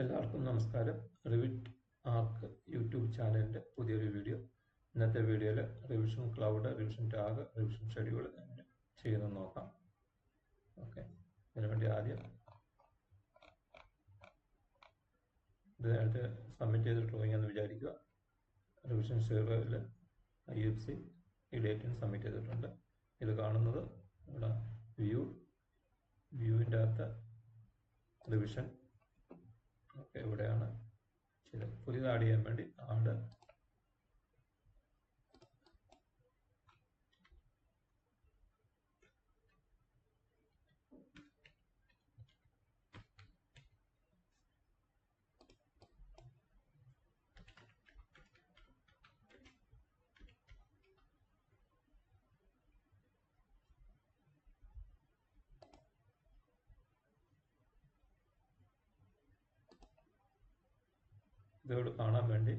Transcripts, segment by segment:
എല്ലാവർക്കും നമസ്കാരം. റിവിറ്റ് ആർക്ക് യൂട്യൂബ് ചാനലിൻ്റെ പുതിയൊരു വീഡിയോ. ഇന്നത്തെ വീഡിയോയിൽ revision cloud, revision tag, revision schedule എങ്ങനെ ചെയ്യുന്നത് നോക്കാം. ഓക്കെ, അതിനുവേണ്ടി ആദ്യം ഇത് നേരത്തെ സബ്മിറ്റ് ചെയ്ത ഡ്രോയിങ് എന്ന് വിചാരിക്കുക. റിവിഷൻ 0-ൽ IFC ഈ ഡേറ്റിന് സബ്മിറ്റ് ചെയ്തിട്ടുണ്ട്. ഇത് കാണുന്നത് ഇവിടെ വ്യൂവിൻ്റെ അകത്ത് റിവിഷൻ. ഓക്കെ, ഇവിടെയാണ് ചെയ്തത്. പുതിയത് ആഡ് ചെയ്യാൻ വേണ്ടി ആഡ് ഇതോട് കാണാൻ വേണ്ടി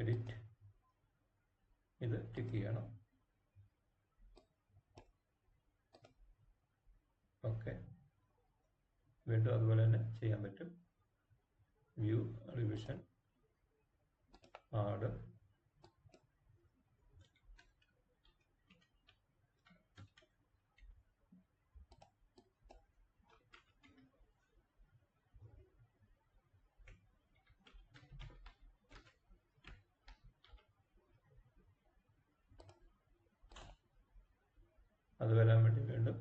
എഡിറ്റ് ഇത് ടിക്ക് ചെയ്യണം. ഓക്കെ, വീണ്ടും അതുപോലെ തന്നെ ചെയ്യാൻ പറ്റും. വ്യൂ, റിവിഷൻ, ആഡ്, അത് വരാൻ വേണ്ടി വീണ്ടും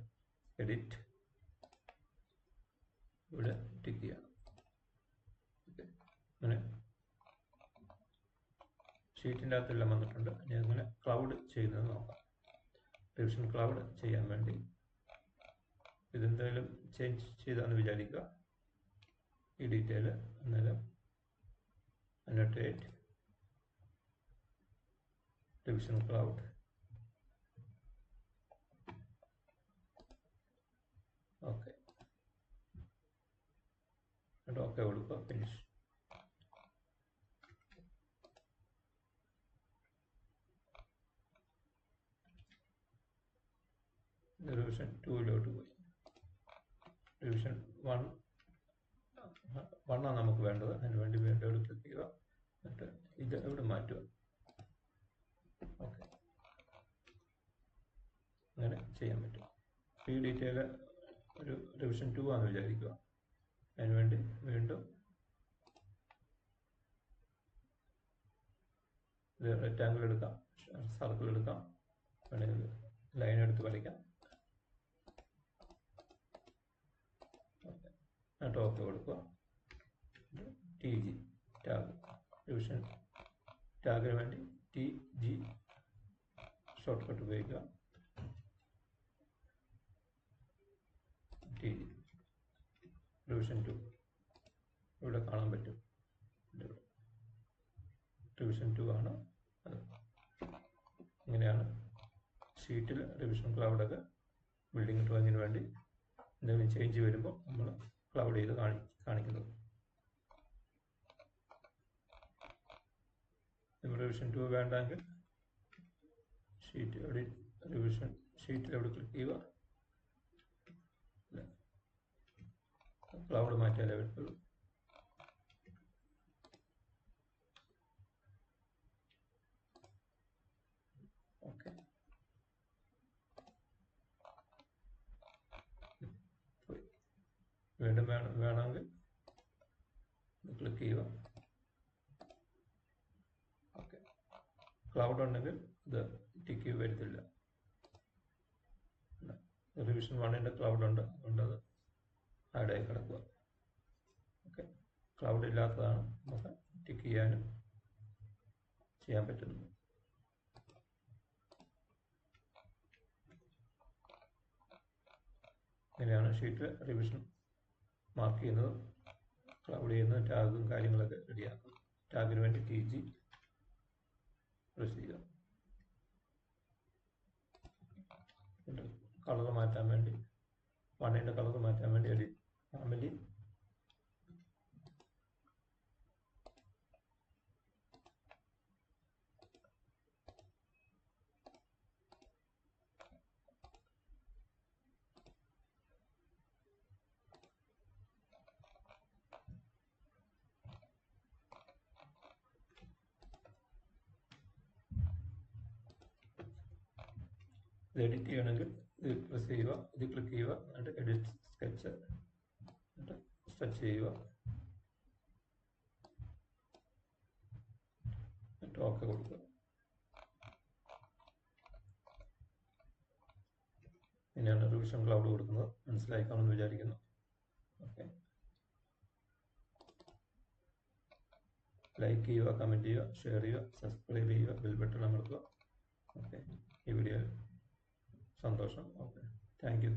എഡിറ്റ് ഇവിടെ ടിക്ക് ചെയ്യണം. ഓക്കെ, അങ്ങനെ ഷീറ്റിൻ്റെ അകത്തെല്ലാം വന്നിട്ടുണ്ട്. ഇനി അങ്ങനെ ക്ലൗഡ് ചെയ്യുന്നത് നോക്കാം. റിവിഷൻ ക്ലൗഡ് ചെയ്യാൻ വേണ്ടി ഇതെന്തെങ്കിലും ചേഞ്ച് ചെയ്താന്ന് വിചാരിക്കുക. ഈ ഡീറ്റെയിൽ അന്നേരം അനോട്ടേറ്റ് റിവിഷൻ ക്ലൗഡ്. ഓക്കെ, എന്നിട്ട് ഓക്കെ കൊടുക്കുക. ഫിനിഷ്. റിവിഷൻ 2-ലോട്ട് പോയി. റിവിഷൻ 1 നമുക്ക് വേണ്ടത്. അതിനുവേണ്ടി വീണ്ടും ഇവിടെ ക്ലിക്ക് ചെയ്യുക. എന്നിട്ട് ഇത് ഇവിടെ മാറ്റുക. ഓക്കെ, അങ്ങനെ ചെയ്യാൻ പറ്റും. ഈ ഡീറ്റെയിൽ ഒരു റിവിഷൻ 2 ആണെന്ന് വിചാരിക്കുക. അതിനുവേണ്ടി വീണ്ടും ഇത് റെക്റ്റാങ്കിൾ എടുക്കാം, സർക്കിൾ എടുക്കാം, വേണമെങ്കിൽ ലൈൻ എടുത്ത് വരയ്ക്കാം. ഓക്കെ, എന്നിട്ട് ഓക്കെ കൊടുക്കുക. TG ടാഗ്, റിവിഷൻ ടാഗിന് വേണ്ടി TG ഷോർട്ട് കട്ട് ഉപയോഗിക്കുക. TG റിവിഷൻ 2 ഇവിടെ കാണാൻ പറ്റും. റിവിഷൻ 2 ആണ് അത്. ഇങ്ങനെയാണ് ഷീറ്റിൽ റിവിഷൻ ക്ലൗഡൊക്കെ ബിൽഡിംഗ് ഡ്രോയിങ്ങിന് വേണ്ടി എന്തെങ്കിലും ചേഞ്ച് വരുമ്പോൾ നമ്മൾ ക്ലൗഡ് ചെയ്ത് കാണിക്കുന്നത്. റിവിഷൻ 2 വേണ്ടെങ്കിൽ ഷീറ്റ് എവിടെ റിവിഷൻ ഷീറ്റിൽ എവിടെ ക്ലിക്ക് ചെയ്യുക. ക്ലൗഡ് മാറ്റിയാലേ വരുത്തുള്ളൂ. ഓക്കെ, വീണ്ടും വേണമെങ്കിൽ ക്ലിക്ക് ചെയ്യുക. ഓക്കെ, ക്ലൗഡ് ഉണ്ടെങ്കിൽ ഇത് ടിക്ക് വരുത്തില്ല. റിവിഷൻ 1-ൻ്റെ ക്ലൗഡ് ഉണ്ട്, അതുകൊണ്ട് അത് ആഡായി കിടക്കുക. ഓക്കെ, ക്ലൗഡ് ഇല്ലാത്തതാണ് നമുക്ക് ടിക്ക് ചെയ്യാനും ചെയ്യാൻ പറ്റുന്നത്. ഇങ്ങനെയാണ് ഷീറ്റിൽ റിവിഷൻ മാർക്ക് ചെയ്യുന്നത്, ക്ലൗഡ് ചെയ്യുന്നത്, ടാഗും കാര്യങ്ങളൊക്കെ റെഡിയാക്കും. ടാഗിന് വേണ്ടി TG പ്രസ് ചെയ്യുക. കളർ മാറ്റാൻ വേണ്ടി 1-ൻ്റെ കളർ മാറ്റാൻ വേണ്ടി എഡിറ്റ് ഫാമിലി, ഇത് എഡിറ്റ് ചെയ്യണമെങ്കിൽ ഇത് പ്രസ് ചെയ്യുക, ഇത് ക്ലിക്ക് ചെയ്യുക, എന്നിട്ട് എഡിറ്റ് സ്കെച്ച്, എന്നിട്ട് സ്ട്രെച്ച് ചെയ്യുക, എന്നിട്ട് ഓക്കെ കൊടുക്കുക. ഇങ്ങനെയാണ് റിവിഷൻ ക്ലൗഡ് കൊടുക്കുന്നത്. മനസ്സിലായിക്കാണെന്ന് വിചാരിക്കുന്നു. ഓക്കെ, ലൈക്ക് ചെയ്യുക, കമൻറ്റ് ചെയ്യുക, ഷെയർ ചെയ്യുക, സബ്സ്ക്രൈബ് ചെയ്യുക, ബെൽ ബട്ടൺ അമർത്തുക. ഓക്കെ, ഈ വീഡിയോ സന്തോഷം. Okay, thank you.